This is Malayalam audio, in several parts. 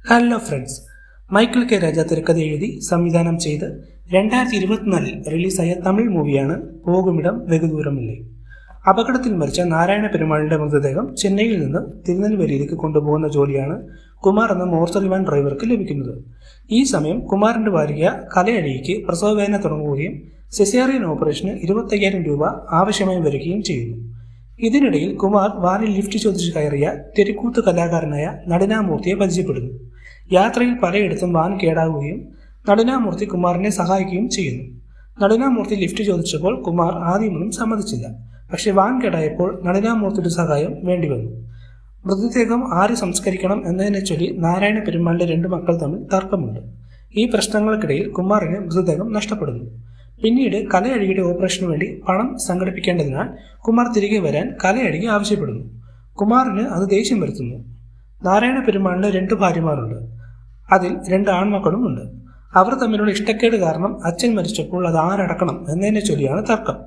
ഹലോ ഫ്രണ്ട്സ്, മൈക്കിൾ കെ രാജ തിരക്കഥ എഴുതി സംവിധാനം ചെയ്ത് 2024 റിലീസായ തമിഴ് മൂവിയാണ് പോകുമിടം വെകുദൂരമില്ലേ. അപകടത്തിൽ മരിച്ച നാരായണ പെരുമാളിന്റെ മൃതദേഹം ചെന്നൈയിൽ നിന്ന് തിരുനെൽവേലിയിലേക്ക് കൊണ്ടുപോകുന്ന ജോലിയാണ് കുമാർ എന്ന മോർച്ചറി വാൻ ഡ്രൈവർക്ക് ലഭിക്കുന്നത്. ഈ സമയം കുമാറിന്റെ ഭാര്യ കലയടിക്ക് പ്രസവവേദന തുടങ്ങുകയും സിസേറിയൻ ഓപ്പറേഷന് 25,000 രൂപ ആവശ്യമായി വരികയും ചെയ്യുന്നു. ഇതിനിടയിൽ കുമാർ വാനിൽ ലിഫ്റ്റ് ചോദിച്ച് കയറിയ തെരുക്കൂത്ത് കലാകാരനായ നളിനാമൂർത്തിയെ പരിചയപ്പെടുന്നു. യാത്രയിൽ പലയിടത്തും വാൻ കേടാവുകയും നളിനാമൂർത്തി കുമാറിനെ സഹായിക്കുകയും ചെയ്യുന്നു. നളിനാമൂർത്തി ലിഫ്റ്റ് ചോദിച്ചപ്പോൾ കുമാർ ആദ്യമൊന്നും സമ്മതിച്ചില്ല. പക്ഷേ വാൻ കേടായപ്പോൾ നളിനാമൂർത്തിയുടെ സഹായം വേണ്ടിവന്നു. മൃതദേഹം ആര് സംസ്കരിക്കണം എന്നതിനെ ചൊല്ലി നാരായണ പെരുമാളിന്റെ 2 മക്കൾ തമ്മിൽ തർക്കമുണ്ട്. ഈ പ്രശ്നങ്ങൾക്കിടയിൽ കുമാറിന് മൃതദേഹം നഷ്ടപ്പെടുന്നു. പിന്നീട് കലയടിയുടെ ഓപ്പറേഷന് വേണ്ടി പണം സംഘടിപ്പിക്കേണ്ടതിനാൽ കുമാർ തിരികെ വരാൻ കലയടിക്ക് ആവശ്യപ്പെടുന്നു. കുമാറിന് അത് ദേഷ്യം വരുത്തുന്നു. നാരായണ പെരുമാളിന് 2 ഭാര്യമാരുണ്ട്. അതിൽ 2 ആൺമക്കളും ഉണ്ട്. അവർ തമ്മിലുള്ള ഇഷ്ടക്കേട് കാരണം അച്ഛൻ മരിച്ചപ്പോൾ അത് ആരടക്കണം എന്നതിനെ ചൊല്ലിയാണ് തർക്കം.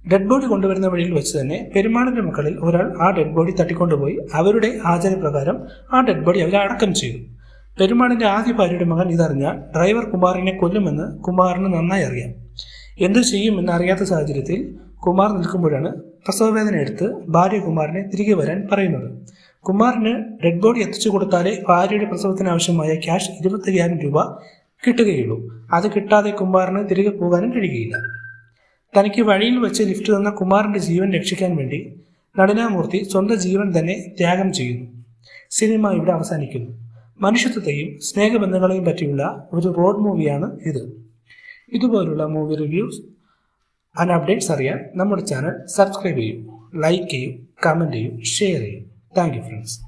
ഡെഡ് ബോഡി കൊണ്ടുവരുന്ന വഴിയിൽ വെച്ച് തന്നെ പെരുമാളിന്റെ മക്കളിൽ ഒരാൾ ആ ഡെഡ് ബോഡി തട്ടിക്കൊണ്ടുപോയി അവരുടെ ആചാരപ്രകാരം ആ ഡെഡ് ബോഡി അവരെ അടക്കം ചെയ്തു. പെരുമാളിന്റെ ആദ്യ ഭാര്യയുടെ മകൻ ഇതറിഞ്ഞാൽ ഡ്രൈവർ കുമാറിനെ കൊല്ലുമെന്ന് കുമാറിന് നന്നായി അറിയാം. എന്തു ചെയ്യുമെന്ന് അറിയാത്ത സാഹചര്യത്തിൽ കുമാർ നിൽക്കുമ്പോഴാണ് പ്രസവവേദന എടുത്ത് ഭാര്യ കുമാറിനെ തിരികെ വരാൻ പറയുന്നത്. കുമാറിന് ഡെഡ് ബോഡി എത്തിച്ചു കൊടുത്താലേ ഭാര്യയുടെ പ്രസവത്തിന് ആവശ്യമായ ക്യാഷ് 25,000 രൂപ കിട്ടുകയുള്ളൂ. അത് കിട്ടാതെ കുമാറിന് തിരികെ പോകാനും കഴിയുകയില്ല. തനിക്ക് വഴിയിൽ വെച്ച് ലിഫ്റ്റ് തന്ന കുമാറിന്റെ ജീവൻ രക്ഷിക്കാൻ വേണ്ടി നളിനാമൂർത്തി സ്വന്തം ജീവൻ തന്നെ ത്യാഗം ചെയ്യുന്നു. സിനിമ ഇവിടെ അവസാനിക്കുന്നു. മനുഷ്യത്വത്തെയും സ്നേഹബന്ധങ്ങളെയും പറ്റിയുള്ള ഒരു റോഡ് മൂവിയാണ് ഇത്. ഇതുപോലുള്ള മൂവി റിവ്യൂസ് ആൻഡ് അപ്ഡേറ്റ്സ് അറിയാൻ നമ്മുടെ ചാനൽ സബ്സ്ക്രൈബ് ചെയ്യൂ, ലൈക്ക് ചെയ്യൂ, കമൻറ്റ് ചെയ്യൂ, ഷെയർ ചെയ്യൂ. Thank you friends.